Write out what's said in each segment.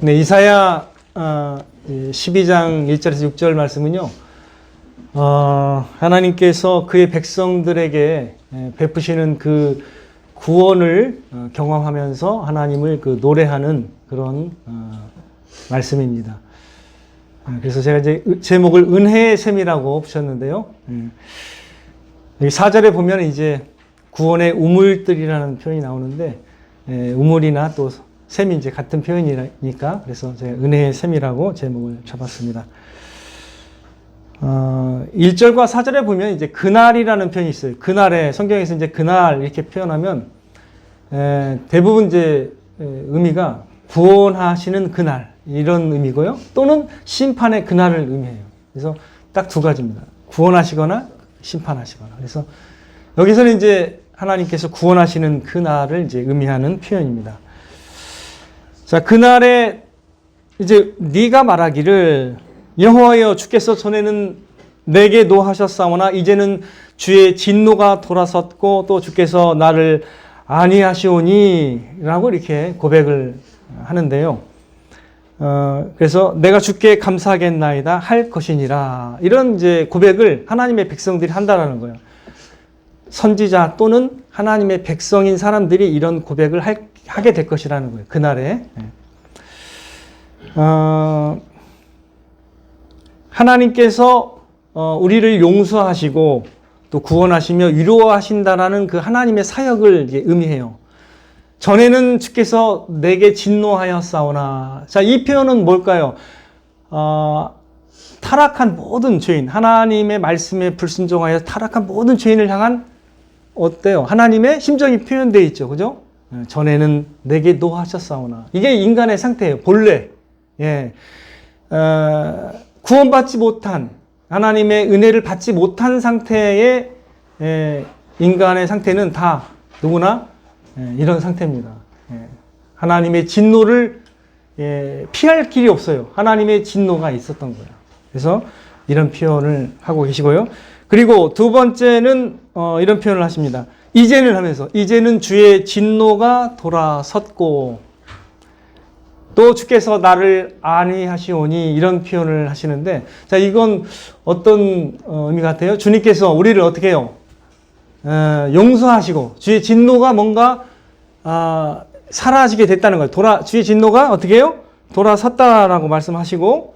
네, 이사야 12장 1절에서 6절 말씀은요, 하나님께서 그의 백성들에게 베푸시는 그 구원을 경험하면서 하나님을 그 노래하는 그런 말씀입니다. 그래서 제가 이제 제목을 은혜의 샘이라고 붙였는데요. 여기 4절에 보면 이제 구원의 우물들이라는 표현이 나오는데, 우물이나 또 샘이 이제 같은 표현이니까 그래서 제가 은혜의 샘이라고 제목을 잡았습니다. 1절과 4절에 보면 이제 그날이라는 표현이 있어요. 그날에 성경에서 이제 그날 이렇게 표현하면 대부분 이제 의미가 구원하시는 그날 이런 의미고요. 또는 심판의 그날을 의미해요. 그래서 딱 두 가지입니다. 구원하시거나 심판하시거나. 그래서 여기서는 이제 하나님께서 구원하시는 그날을 이제 의미하는 표현입니다. 자, 그날에 이제 네가 말하기를 여호와여 주께서 전에는 내게 노하셨사오나 이제는 주의 진노가 돌아섰고 또 주께서 나를 아니하시오니 라고 이렇게 고백을 하는데요. 그래서 내가 주께 감사하겠나이다 할 것이니라 이런 이제 고백을 하나님의 백성들이 한다라는 거예요. 선지자 또는 하나님의 백성인 사람들이 이런 고백을 하게 될 것이라는 거예요. 그날에. 하나님께서 우리를 용서하시고 또 구원하시며 위로하신다라는 그 하나님의 사역을 이제 의미해요. 전에는 주께서 내게 진노하였사오나. 자, 이 표현은 뭘까요? 타락한 모든 죄인, 하나님의 말씀에 불순종하여 타락한 모든 죄인을 향한 어때요? 하나님의 심정이 표현되어 있죠. 그죠? 전에는 내게 노하셨사오나. 이게 인간의 상태예요. 본래. 예. 구원받지 못한, 하나님의 은혜를 받지 못한 상태의 인간의 상태는 다 누구나 이런 상태입니다. 하나님의 진노를 피할 길이 없어요. 하나님의 진노가 있었던 거예요. 그래서 이런 표현을 하고 계시고요. 그리고 두 번째는 이런 표현을 하십니다. 이제는 하면서 이제는 주의 진노가 돌아섰고 또 주께서 나를 안위하시오니 이런 표현을 하시는데, 자, 이건 어떤 의미 같아요? 주님께서 우리를 어떻게 해요? 용서하시고 주의 진노가 뭔가 사라지게 됐다는 거예요. 주의 진노가 어떻게 해요? 돌아섰다라고 말씀하시고,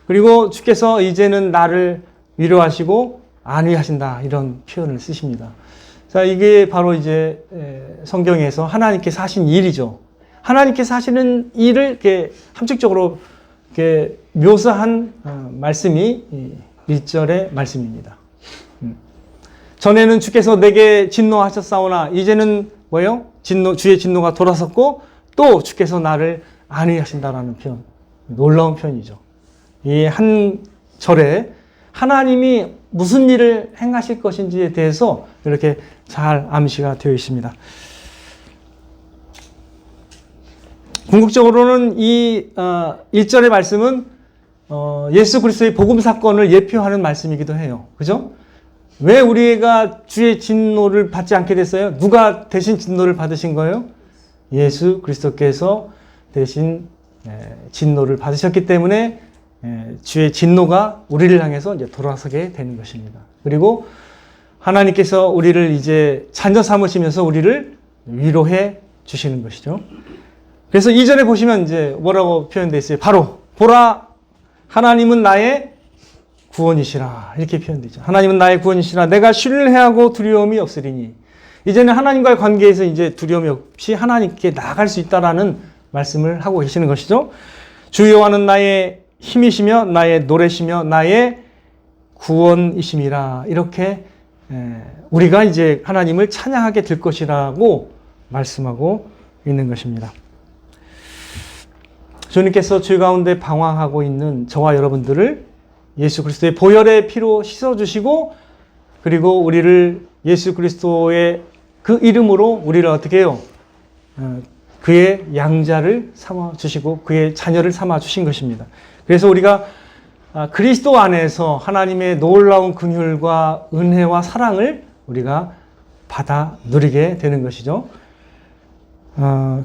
그리고 주께서 이제는 나를 위로하시고 안위하신다 이런 표현을 쓰십니다. 자, 이게 바로 이제 성경에서 하나님께서 하신 일이죠. 하나님께서 하시는 일을 이렇게 함축적으로 이렇게 묘사한 말씀이 1절의 말씀입니다. 전에는 주께서 내게 진노하셨사오나 이제는 뭐예요? 주의 진노가 돌아섰고 또 주께서 나를 안위하신다라는 표현. 놀라운 표현이죠. 이 한 절에 하나님이 무슨 일을 행하실 것인지에 대해서 이렇게 잘 암시가 되어 있습니다. 궁극적으로는 이 1절의 말씀은 예수 그리스도의 복음 사건을 예표하는 말씀이기도 해요. 그죠? 왜 우리가 주의 진노를 받지 않게 됐어요? 누가 대신 진노를 받으신 거예요? 예수 그리스도께서 대신 진노를 받으셨기 때문에 주의 진노가 우리를 향해서 이제 돌아서게 되는 것입니다. 그리고 하나님께서 우리를 이제 자녀 삼으시면서 우리를 위로해 주시는 것이죠. 그래서 이전에 보시면 이제 뭐라고 표현되어 있어요? 바로 보라 하나님은 나의 구원이시라 이렇게 표현되죠. 하나님은 나의 구원이시라 내가 신뢰하고 두려움이 없으리니. 이제는 하나님과의 관계에서 이제 두려움이 없이 하나님께 나아갈 수 있다라는 말씀을 하고 계시는 것이죠. 주 여호와는 나의 힘이시며 나의 노래시며 나의 구원이심이라 이렇게 우리가 이제 하나님을 찬양하게 될 것이라고 말씀하고 있는 것입니다. 주님께서 죄 가운데 방황하고 있는 저와 여러분들을 예수 그리스도의 보혈의 피로 씻어주시고, 그리고 우리를 예수 그리스도의 그 이름으로 우리를 어떻게 해요? 그의 양자를 삼아주시고 그의 자녀를 삼아주신 것입니다. 그래서 우리가 그리스도 안에서 하나님의 놀라운 긍휼과 은혜와 사랑을 우리가 받아 누리게 되는 것이죠.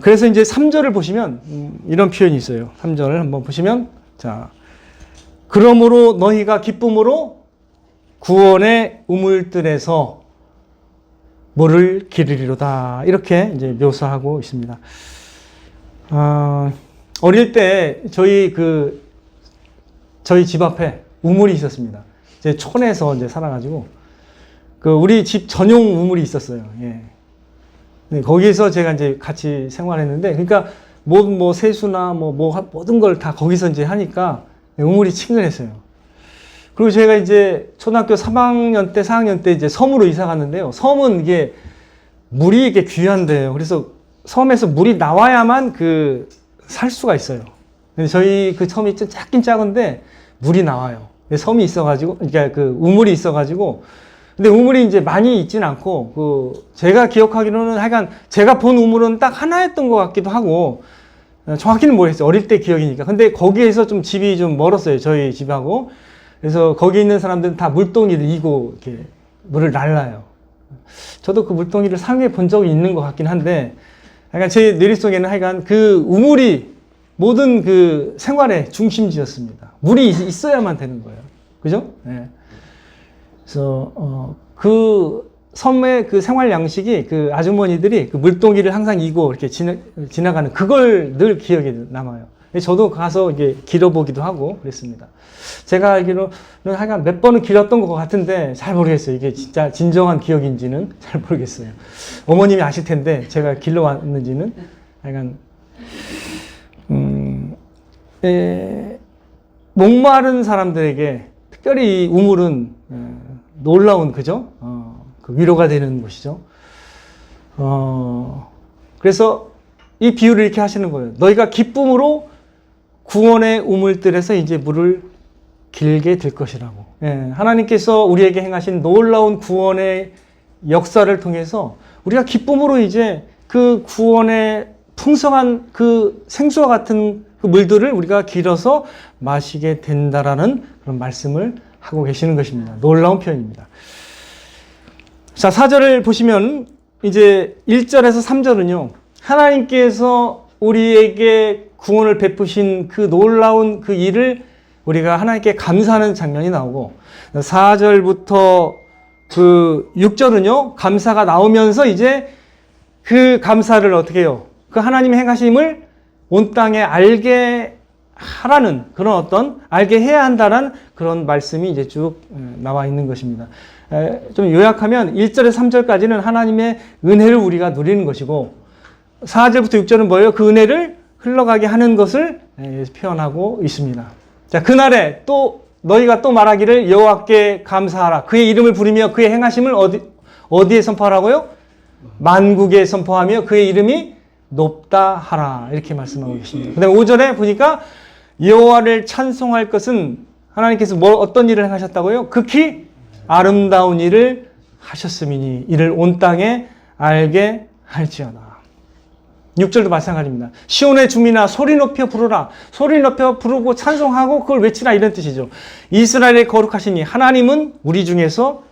그래서 이제 3절을 보시면 이런 표현이 있어요. 3절을 한번 보시면, 자, 그러므로 너희가 기쁨으로 구원의 우물들에서 물을 기르리로다. 이렇게 이제 묘사하고 있습니다. 어릴 때 저희 집 앞에 우물이 있었습니다. 이제 촌에서 이제 살아가지고 우리 집 전용 우물이 있었어요. 예. 네, 거기서 제가 이제 같이 생활했는데, 그러니까 뭐 세수나 모든 걸 다 거기서 이제 하니까 우물이 친근했어요. 그리고 제가 이제 초등학교 3학년 때, 4학년 때 이제 섬으로 이사 갔는데요. 섬은 이게 물이 이게 귀한데요. 그래서 섬에서 물이 나와야만 살 수가 있어요. 근데 저희 섬이 좀 작긴 작은데 물이 나와요. 섬이 있어가지고, 그러니까 우물이 있어가지고, 근데 우물이 이제 많이 있진 않고, 제가 기억하기로는 하여간 제가 본 우물은 딱 하나였던 것 같기도 하고, 정확히는 모르겠어요. 어릴 때 기억이니까. 근데 거기에서 좀 집이 좀 멀었어요. 저희 집하고. 그래서 거기 있는 사람들은 다 물동이를 이고 이렇게 물을 날라요. 저도 그 물동이를 사용해 본 적이 있는 것 같긴 한데, 하여간 제 뇌리 속에는 하여간 우물이 모든 생활의 중심지였습니다. 물이 있어야만 되는 거예요. 그죠? 네. 그래서, 섬의 생활 양식이 아주머니들이 물동이를 항상 이고 이렇게 지나가는 그걸 늘 기억에 남아요. 저도 가서 이게 길어보기도 하고 그랬습니다. 제가 알기로는 하여간 몇 번은 길었던 것 같은데 잘 모르겠어요. 이게 진짜 진정한 기억인지는 잘 모르겠어요. 어머님이 아실 텐데 제가 길러왔는지는 하여간, 목마른 사람들에게 특별히 이 우물은 놀라운, 그죠? 위로가 되는 곳이죠. 그래서 이 비유를 이렇게 하시는 거예요. 너희가 기쁨으로 구원의 우물들에서 이제 물을 길게 될 것이라고. 예, 하나님께서 우리에게 행하신 놀라운 구원의 역사를 통해서 우리가 기쁨으로 이제 구원의 풍성한 생수와 같은 물들을 우리가 길어서 마시게 된다라는 그런 말씀을 하고 계시는 것입니다. 놀라운 표현입니다. 자, 4절을 보시면 이제 1절에서 3절은요. 하나님께서 우리에게 구원을 베푸신 놀라운 일을 우리가 하나님께 감사하는 장면이 나오고, 4절부터 6절은요. 감사가 나오면서 이제 감사를 어떻게 해요? 하나님의 행하심을 온 땅에 알게 하라는 알게 해야 한다는 그런 말씀이 이제 쭉 나와 있는 것입니다. 좀 요약하면 1절에서 3절까지는 하나님의 은혜를 우리가 누리는 것이고, 4절부터 6절은 뭐예요? 그 은혜를 흘러가게 하는 것을 표현하고 있습니다. 자, 그날에 너희가 또 말하기를 여호와께 감사하라. 그의 이름을 부르며 그의 행하심을 어디에 선포하라고요? 만국에 선포하며 그의 이름이 높다 하라. 이렇게 말씀하고 계십니다. 그 다음에 5절에 보니까 여호와를 찬송할 것은 하나님께서 어떤 일을 행하셨다고요? 극히 아름다운 일을 하셨음이니 이를 온 땅에 알게 할지어다. 6절도 마찬가지입니다. 시온의 주민아 소리 높여 부르라. 소리 높여 부르고 찬송하고 그걸 외치라, 이런 뜻이죠. 이스라엘의 거룩하시니 하나님은 우리 중에서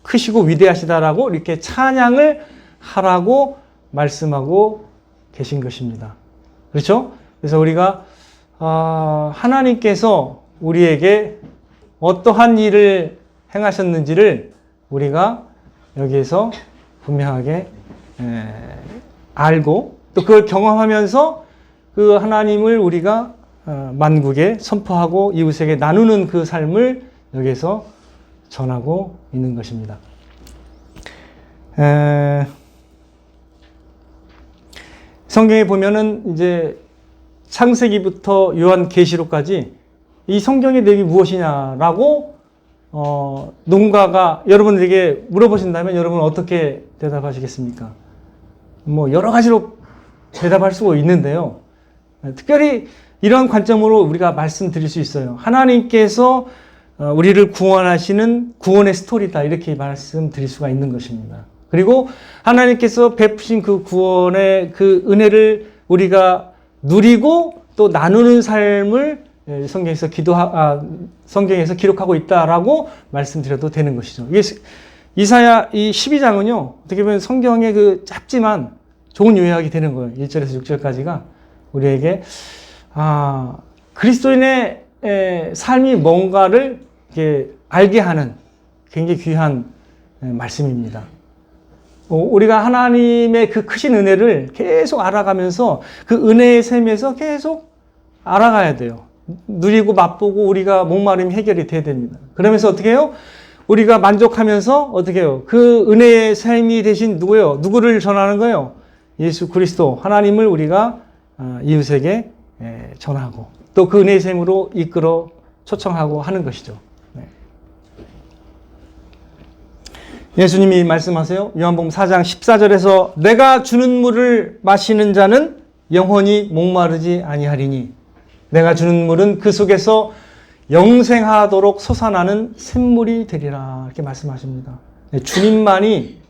크시고 위대하시다라고 이렇게 찬양을 하라고 말씀하고 계신 것입니다. 그렇죠? 그래서 우리가 하나님께서 우리에게 어떠한 일을 행하셨는지를 우리가 여기에서 분명하게 알고 또 그걸 경험하면서 하나님을 우리가 만국에 선포하고 이웃에게 나누는 그 삶을 여기에서 전하고 있는 것입니다. 성경에 보면은 이제 창세기부터 요한계시록까지 이 성경의 내용이 무엇이냐라고 누군가가 여러분들에게 물어보신다면 여러분은 어떻게 대답하시겠습니까? 여러 가지로 대답할 수가 있는데요. 특별히 이런 관점으로 우리가 말씀드릴 수 있어요. 하나님께서 우리를 구원하시는 구원의 스토리다, 이렇게 말씀드릴 수가 있는 것입니다. 그리고 하나님께서 베푸신 그 구원의 그 은혜를 우리가 누리고 또 나누는 삶을 성경에서 기록하고 있다라고 말씀드려도 되는 것이죠. 이게 이사야 이 12장은요, 어떻게 보면 성경의 짧지만 좋은 요약이 되는 거예요. 1절에서 6절까지가 우리에게 그리스도인의 삶이 뭔가를 이렇게 알게 하는 굉장히 귀한 말씀입니다. 우리가 하나님의 그 크신 은혜를 계속 알아가면서 그 은혜의 셈에서 계속 알아가야 돼요. 누리고 맛보고 우리가 목마름이 해결이 돼야 됩니다. 그러면서 어떻게 해요? 우리가 만족하면서 어떻게 해요? 그 은혜의 삶이 되신 누구예요? 누구를 전하는 거예요? 예수 그리스도 하나님을 우리가 이웃에게 전하고 또 그 은혜의 삶으로 이끌어 초청하고 하는 것이죠. 예수님이 말씀하세요. 요한복음 4장 14절에서 내가 주는 물을 마시는 자는 영원히 목마르지 아니하리니 내가 주는 물은 그 속에서 영생하도록 솟아나는 샘물이 되리라 이렇게 말씀하십니다. 주님만이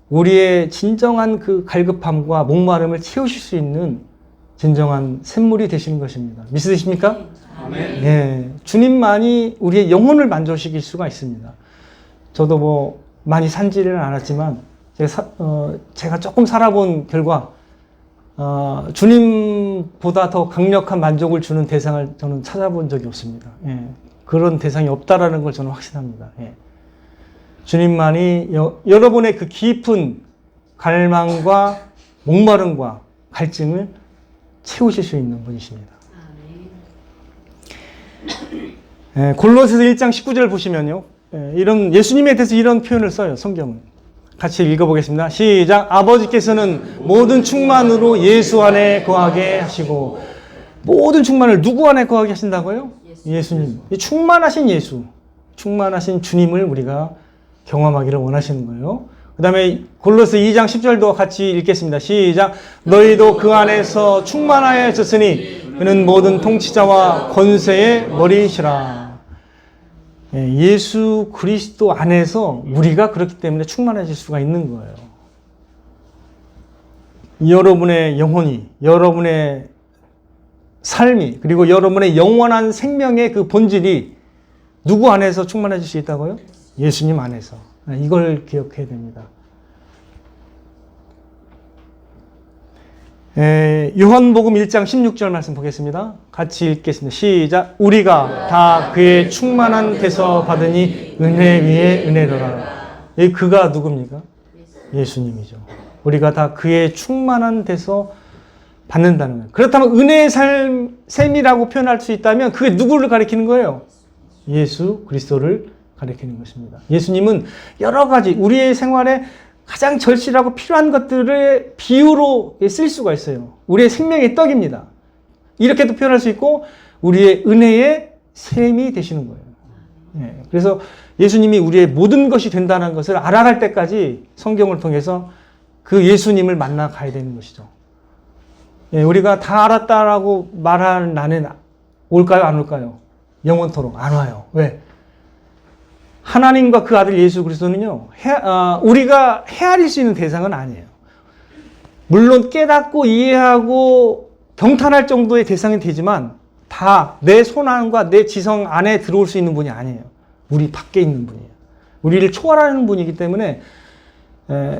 우리의 진정한 그 갈급함과 목마름을 채우실 수 있는 진정한 샘물이 되시는 것입니다. 믿으십니까? 아멘. 예, 주님만이 우리의 영혼을 만족시킬 수가 있습니다. 저도 뭐 많이 산지는 않았지만 제가 조금 살아본 결과 주님보다 더 강력한 만족을 주는 대상을 저는 찾아본 적이 없습니다. 예, 그런 대상이 없다라는 걸 저는 확신합니다. 예. 주님만이 여러분의 그 깊은 갈망과 목마름과 갈증을 채우실 수 있는 분이십니다. 예, 골로새서 1장 19절 보시면요. 이런 예수님에 대해서 이런 표현을 써요. 성경은. 같이 읽어보겠습니다. 시작. 아버지께서는 모든 충만으로 예수 안에 거하게 하시고 모든 충만을 누구 안에 거하게 하신다고요? 예수님. 이 충만하신 예수, 충만하신 주님을 우리가 경험하기를 원하시는 거예요. 그 다음에 골로새 2장 10절도 같이 읽겠습니다. 시작. 너희도 그 안에서 충만하였으니 그는 모든 통치자와 권세의 머리시라. 예수 그리스도 안에서 우리가 그렇기 때문에 충만해질 수가 있는 거예요. 여러분의 영혼이, 여러분의 삶이, 그리고 여러분의 영원한 생명의 그 본질이 누구 안에서 충만해질 수 있다고요? 예수님 안에서. 이걸 기억해야 됩니다. 요한복음 1장 16절 말씀 보겠습니다. 같이 읽겠습니다. 시작. 우리가 다 그의 충만한 데서 받으니 은혜 위에 은혜로라. 이 그가 누굽니까? 예수님이죠. 우리가 다 그의 충만한 데서 받는다는 거예요. 그렇다면 은혜의 셈이라고 표현할 수 있다면 그게 누구를 가리키는 거예요? 예수 그리스도를 가리키는 것입니다. 예수님은 여러 가지 우리의 생활에 가장 절실하고 필요한 것들을 비유로 쓸 수가 있어요. 우리의 생명의 떡입니다. 이렇게도 표현할 수 있고 우리의 은혜의 셈이 되시는 거예요. 예, 그래서 예수님이 우리의 모든 것이 된다는 것을 알아갈 때까지 성경을 통해서 그 예수님을 만나 가야 되는 것이죠. 예, 우리가 다 알았다라고 말하는 나는 올까요? 안 올까요? 영원토록 안 와요. 왜? 하나님과 그 아들 예수 그리스도는요, 우리가 헤아릴 수 있는 대상은 아니에요. 물론 깨닫고 이해하고 경탄할 정도의 대상이 되지만 다 내 손안과 내 지성 안에 들어올 수 있는 분이 아니에요. 우리 밖에 있는 분이에요. 우리를 초월하는 분이기 때문에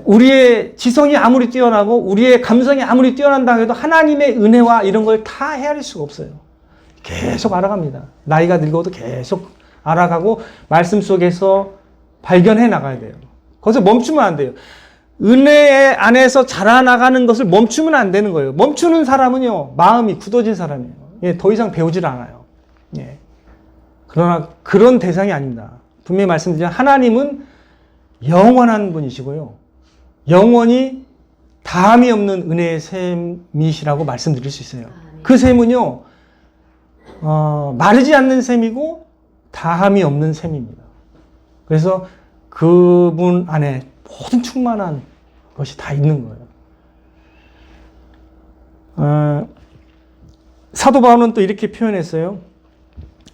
우리의 지성이 아무리 뛰어나고 우리의 감성이 아무리 뛰어난다 해도 하나님의 은혜와 이런 걸 다 헤아릴 수가 없어요. 계속 알아갑니다. 나이가 늙어도 계속 알아가고 말씀 속에서 발견해 나가야 돼요. 거기서 멈추면 안 돼요. 은혜 안에서 자라나가는 것을 멈추면 안 되는 거예요. 멈추는 사람은요, 마음이 굳어진 사람이에요. 예, 더 이상 배우질 않아요. 예. 그러나 그런 대상이 아닙니다. 분명히 말씀드리지만 하나님은 영원한 분이시고요. 영원히 다함이 없는 은혜의 셈이시라고 말씀드릴 수 있어요. 그 셈은요, 마르지 않는 셈이고 다함이 없는 셈입니다. 그래서 그분 안에 모든 충만한 것이 다 있는 거예요. 사도 바울은 또 이렇게 표현했어요.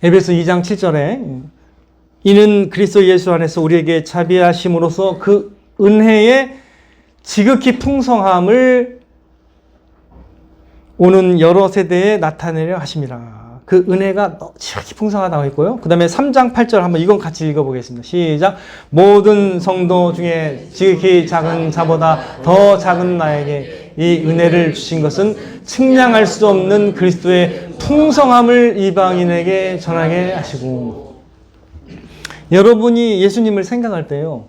에베소 2장 7절에 이는 그리스도 예수 안에서 우리에게 자비하심으로써 그 은혜의 지극히 풍성함을 오는 여러 세대에 나타내려 하심이라. 그 은혜가 지극히 풍성하다고 했고요. 그 다음에 3장 8절 한번 이건 같이 읽어보겠습니다. 시작. 모든 성도 중에 지극히 작은 자보다 더 작은 나에게 이 은혜를 주신 것은 측량할 수 없는 그리스도의 풍성함을 이방인에게 전하게 하시고. 여러분이 예수님을 생각할 때요,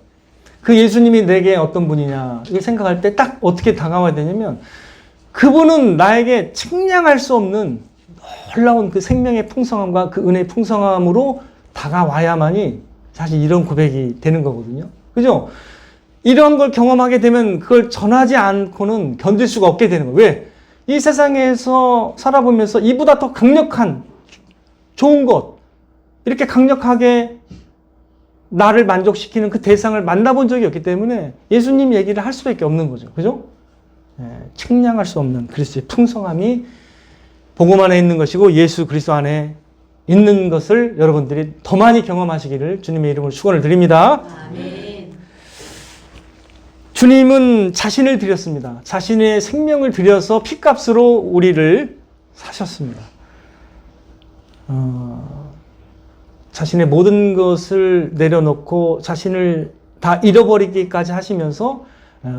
그 예수님이 내게 어떤 분이냐 이걸 생각할 때 딱 어떻게 다가와야 되냐면, 그분은 나에게 측량할 수 없는 놀라운 그 생명의 풍성함과 그 은혜의 풍성함으로 다가와야만이 사실 이런 고백이 되는 거거든요. 그죠? 이런 걸 경험하게 되면 그걸 전하지 않고는 견딜 수가 없게 되는 거예요. 왜? 이 세상에서 살아보면서 이보다 더 강력한 좋은 것, 이렇게 강력하게 나를 만족시키는 그 대상을 만나본 적이 없기 때문에 예수님 얘기를 할 수밖에 없는 거죠. 그죠? 측량할 수 없는 그리스도의 풍성함이 복음 안에 있는 것이고 예수 그리스도 안에 있는 것을 여러분들이 더 많이 경험하시기를 주님의 이름으로 축원을 드립니다. 아멘. 주님은 자신을 드렸습니다. 자신의 생명을 드려서 피값으로 우리를 사셨습니다. 자신의 모든 것을 내려놓고 자신을 다 잃어버리기까지 하시면서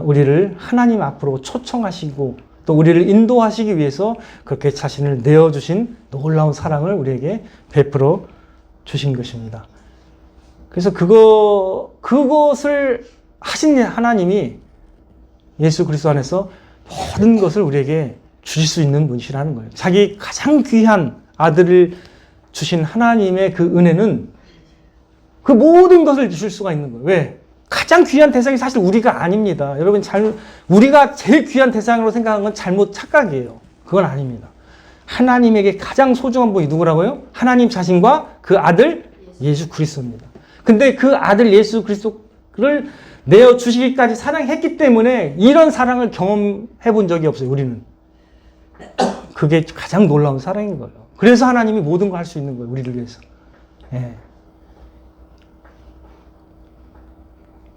우리를 하나님 앞으로 초청하시고 또 우리를 인도하시기 위해서 그렇게 자신을 내어주신 놀라운 사랑을 우리에게 베풀어 주신 것입니다. 그래서 그것을 하신 하나님이 예수 그리스도 안에서 모든 것을 우리에게 주실 수 있는 분이시라는 거예요. 자기 가장 귀한 아들을 주신 하나님의 그 은혜는 그 모든 것을 주실 수가 있는 거예요. 왜? 가장 귀한 대상이 사실 우리가 아닙니다. 여러분, 우리가 제일 귀한 대상으로 생각하는 건 잘못 착각이에요. 그건 아닙니다. 하나님에게 가장 소중한 분이 누구라고요? 하나님 자신과 그 아들 예수 그리스도입니다. 근데 그 아들 예수 그리스도를 내어주시기까지 사랑했기 때문에 이런 사랑을 경험해 본 적이 없어요, 우리는. 그게 가장 놀라운 사랑인 거예요. 그래서 하나님이 모든 걸 할 수 있는 거예요, 우리를 위해서. 예.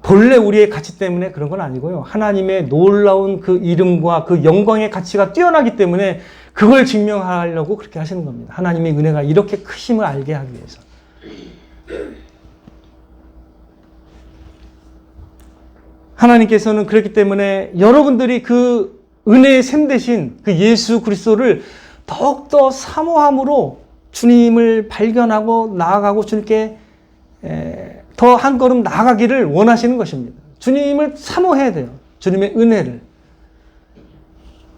본래 우리의 가치 때문에 그런 건 아니고요. 하나님의 놀라운 그 이름과 그 영광의 가치가 뛰어나기 때문에 그걸 증명하려고 그렇게 하시는 겁니다. 하나님의 은혜가 이렇게 크심을 알게 하기 위해서. 하나님께서는 그렇기 때문에 여러분들이 그 은혜의 샘 대신 그 예수 그리스도를 더욱더 사모함으로 주님을 발견하고 나아가고 주님께 더 한 걸음 나아가기를 원하시는 것입니다. 주님을 사모해야 돼요. 주님의 은혜를.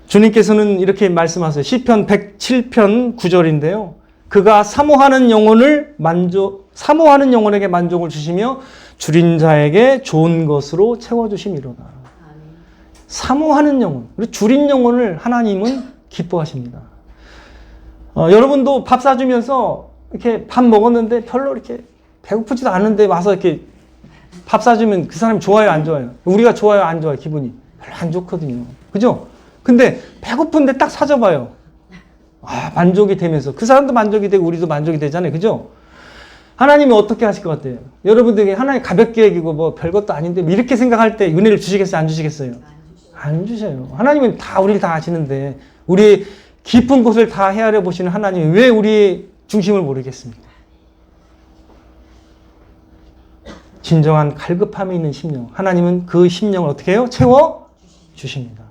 주님께서는 이렇게 말씀하세요. 시편 107편 9절인데요. 그가 사모하는 영혼에게 만족을 주시며 줄인 자에게 좋은 것으로 채워주심이로다. 사모하는 영혼, 그리고 줄인 영혼을 하나님은 기뻐하십니다. 여러분도 밥 사주면서 이렇게 밥 먹었는데 별로 이렇게 배고프지도 않은데 와서 이렇게 밥 사주면 그 사람이 좋아요, 안 좋아요? 우리가 좋아요, 안 좋아요? 기분이 별로 안 좋거든요. 그죠? 근데 배고픈데 딱 사줘봐요. 만족이 되면서 그 사람도 만족이 되고 우리도 만족이 되잖아요. 그죠? 하나님이 어떻게 하실 것 같아요? 여러분들에게 하나님 가볍게 여기고 뭐 별것도 아닌데 이렇게 생각할 때 은혜를 주시겠어요? 안 주시겠어요? 안 주셔요. 하나님은 다 우리를 다 아시는데 우리 깊은 곳을 다 헤아려 보시는 하나님이 왜 우리의 중심을 모르겠습니까? 진정한 갈급함이 있는 심령. 하나님은 그 심령을 어떻게 해요? 채워 주십니다.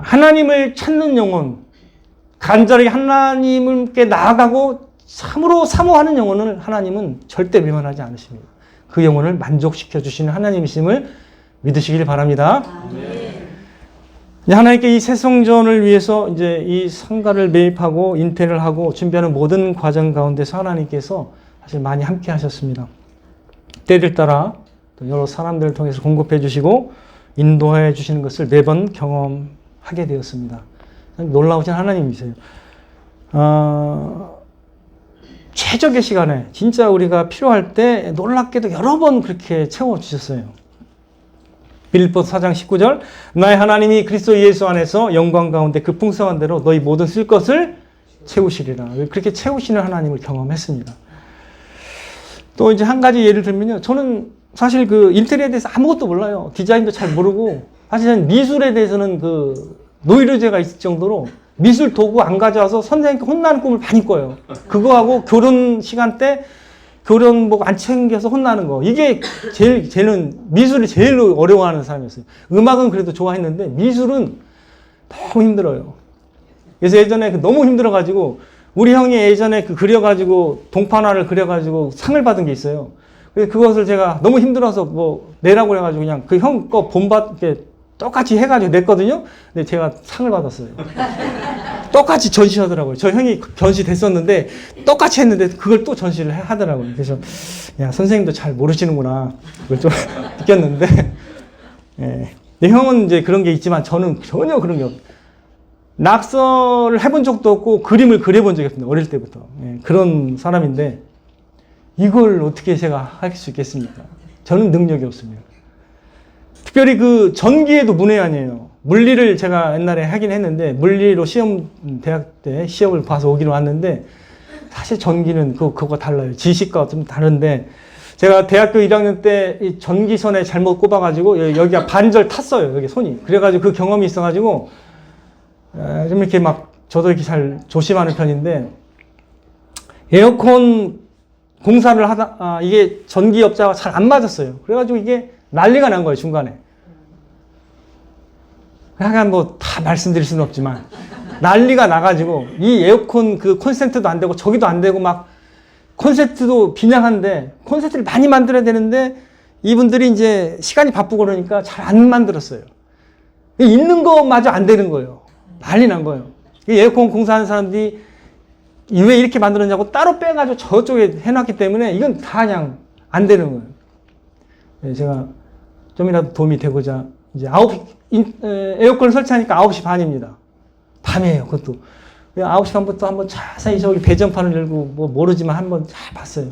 하나님을 찾는 영혼, 간절히 하나님께 나아가고 참으로 사모하는 영혼을 하나님은 절대 외면하지 않으십니다. 그 영혼을 만족시켜 주시는 하나님이심을 믿으시길 바랍니다. 하나님께 이 새 성전을 위해서 이제 이 상가를 매입하고 인테리어를 하고 준비하는 모든 과정 가운데서 하나님께서 사실 많이 함께 하셨습니다. 때를 따라 또 여러 사람들을 통해서 공급해 주시고 인도해 주시는 것을 매번 경험하게 되었습니다. 놀라우신 하나님이세요. 최적의 시간에 진짜 우리가 필요할 때 놀랍게도 여러 번 그렇게 채워주셨어요. 빌립보서 4장 19절 나의 하나님이 그리스도 예수 안에서 영광 가운데 그 풍성한 대로 너희 모든 쓸 것을 채우시리라. 그렇게 채우시는 하나님을 경험했습니다. 또 이제 한 가지 예를 들면요. 저는 사실 그 인테리어에 대해서 아무것도 몰라요. 디자인도 잘 모르고 사실은 미술에 대해서는 그 노이로제가 있을 정도로 미술 도구 안 가져와서 선생님께 혼나는 꿈을 많이 꿔요. 그거하고 결혼 시간 때 교련복 안 챙겨서 혼나는 거. 이게 쟤는 미술이 제일 어려워하는 사람이었어요. 음악은 그래도 좋아했는데 미술은 너무 힘들어요. 그래서 예전에 너무 힘들어가지고 우리 형이 예전에 그려가지고 동판화를 그려가지고 상을 받은 게 있어요. 그래서 그것을 제가 너무 힘들어서 뭐 내라고 해가지고 그냥 그 형 거 본받 똑같이 해가지고 냈거든요. 근데 제가 상을 받았어요. 똑같이 전시하더라고요. 저 형이 전시됐었는데 똑같이 했는데 그걸 또 전시를 하더라고요. 그래서 야, 선생님도 잘 모르시는구나. 그걸 좀 느꼈는데 예. 근데 형은 이제 그런 게 있지만 저는 전혀 그런 게 없어요. 낙서를 해본 적도 없고 그림을 그려본 적이 없습니다. 어릴 때부터. 예. 그런 사람인데 이걸 어떻게 제가 할 수 있겠습니까? 저는 능력이 없습니다. 특별히 그 전기에도 문외한이에요. 물리를 제가 옛날에 하긴 했는데 물리로 대학 때 시험을 봐서 오기로 왔는데 사실 전기는 그거가 달라요. 지식과 좀 다른데 제가 대학교 1학년 때 이 전기선에 잘못 꼽아가지고 여기가 반절 탔어요. 여기 손이. 그래가지고 그 경험이 있어가지고 좀 이렇게 막 저도 이렇게 잘 조심하는 편인데 에어컨 공사를 하다 이게 전기업자가 잘 안 맞았어요. 그래가지고 이게 난리가 난 거예요, 중간에. 하여간 뭐 다 말씀드릴 수는 없지만 난리가 나가지고 이 에어컨 그 콘센트도 안 되고 저기도 안 되고 막 콘센트도 빈약한데 콘센트를 많이 만들어야 되는데 이분들이 이제 시간이 바쁘고 그러니까 잘 안 만들었어요. 있는 거마저 안 되는 거예요. 난리 난 거예요. 에어컨 공사하는 사람들이 왜 이렇게 만들었냐고 따로 빼가지고 저쪽에 해놨기 때문에 이건 다 그냥 안 되는 거예요. 네, 제가 좀이라도 도움이 되고자 이제 에어컨을 설치하니까 9시 반입니다. 밤이에요, 그것도. 9시 반부터 한번 자세히 저기 배전판을 열고 뭐 모르지만 한번 잘 봤어요.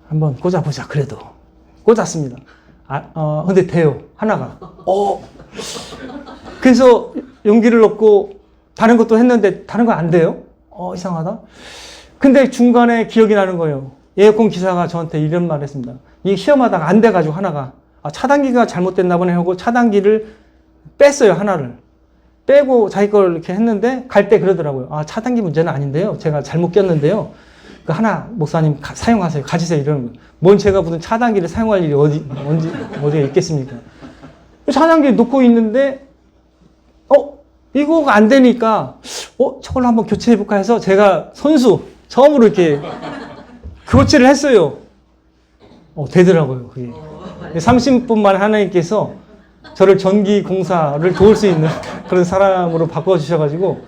한번 꽂아보자, 그래도. 꽂았습니다. 근데 돼요, 하나가. 그래서 용기를 얻고 다른 것도 했는데 다른 건 안 돼요? 이상하다. 근데 중간에 기억이 나는 거예요. 에어컨 기사가 저한테 이런 말을 했습니다. 이 시험하다가 안 돼가지고 하나가 차단기가 잘못됐나 보네 하고 차단기를 뺐어요. 하나를 빼고 자기 걸 이렇게 했는데 갈 때 그러더라고요. 차단기 문제는 아닌데요, 제가 잘못 꼈는데요, 그 하나 목사님 사용하세요, 가지세요, 이러는 거예요. 뭔 제가 무슨 차단기를 사용할 일이 어디에 있겠습니까? 차단기 놓고 있는데 이거가 안 되니까 저걸로 한번 교체해볼까 해서 제가 선수 처음으로 이렇게 교체를 했어요. 되더라고요. 그게 30분 만에 하나님께서 저를 전기 공사를 도울 수 있는 그런 사람으로 바꿔주셔가지고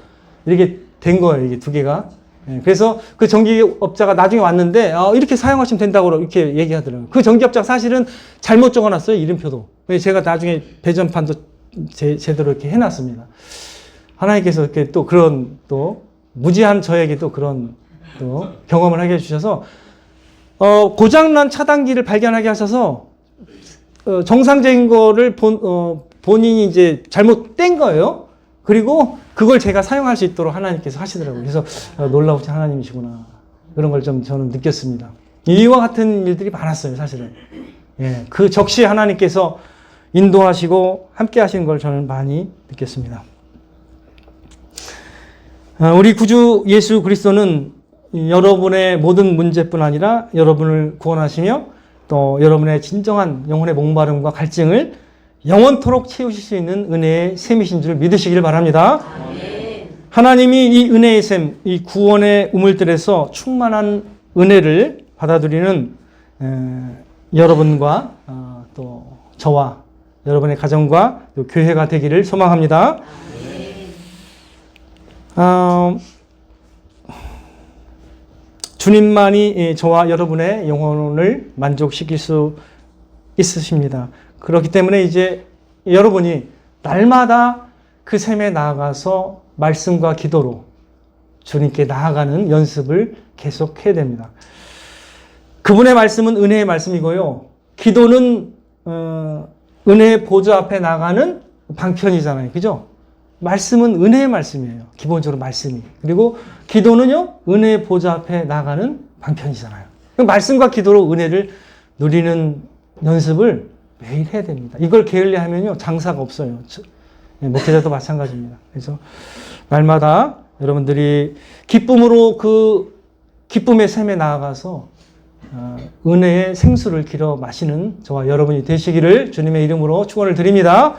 이렇게 된 거예요. 이게 두 개가. 그래서 그 전기업자가 나중에 왔는데 이렇게 사용하시면 된다고 이렇게 얘기하더라고요. 그 전기업자가 사실은 잘못 적어놨어요, 이름표도. 제가 나중에 배전판도 제대로 이렇게 해놨습니다. 하나님께서 이렇게 또 그런 또 무지한 저에게 또 그런 또 경험을 하게 해주셔서 고장난 차단기를 발견하게 하셔서 정상적인 거를 본인이 이제 잘못된 거예요. 그리고 그걸 제가 사용할 수 있도록 하나님께서 하시더라고요. 그래서 놀라우신 하나님이시구나, 그런 걸 좀 저는 느꼈습니다. 이와 같은 일들이 많았어요, 사실은. 예, 그 적시에 하나님께서 인도하시고 함께 하시는 걸 저는 많이 느꼈습니다. 우리 구주 예수 그리스도는 여러분의 모든 문제뿐 아니라 여러분을 구원하시며 또 여러분의 진정한 영혼의 목마름과 갈증을 영원토록 채우실 수 있는 은혜의 셈이신 줄 믿으시길 바랍니다. 아멘. 하나님이 이 은혜의 셈, 이 구원의 우물들에서 충만한 은혜를 받아들이는 여러분과 또 저와 여러분의 가정과 또 교회가 되기를 소망합니다. 주님만이 저와 여러분의 영혼을 만족시킬 수 있으십니다. 그렇기 때문에 이제 여러분이 날마다 그 셈에 나아가서 말씀과 기도로 주님께 나아가는 연습을 계속해야 됩니다. 그분의 말씀은 은혜의 말씀이고요, 기도는 은혜의 보좌 앞에 나가는 방편이잖아요, 그죠? 말씀은 은혜의 말씀이에요, 기본적으로 말씀이. 그리고 기도는요, 은혜의 보좌 앞에 나가는 방편이잖아요. 말씀과 기도로 은혜를 누리는 연습을 매일 해야 됩니다. 이걸 게을리하면요, 장사가 없어요. 목회자도 마찬가지입니다. 그래서 날마다 여러분들이 기쁨으로 그 기쁨의 샘에 나아가서 은혜의 생수를 길어 마시는 저와 여러분이 되시기를 주님의 이름으로 축원을 드립니다.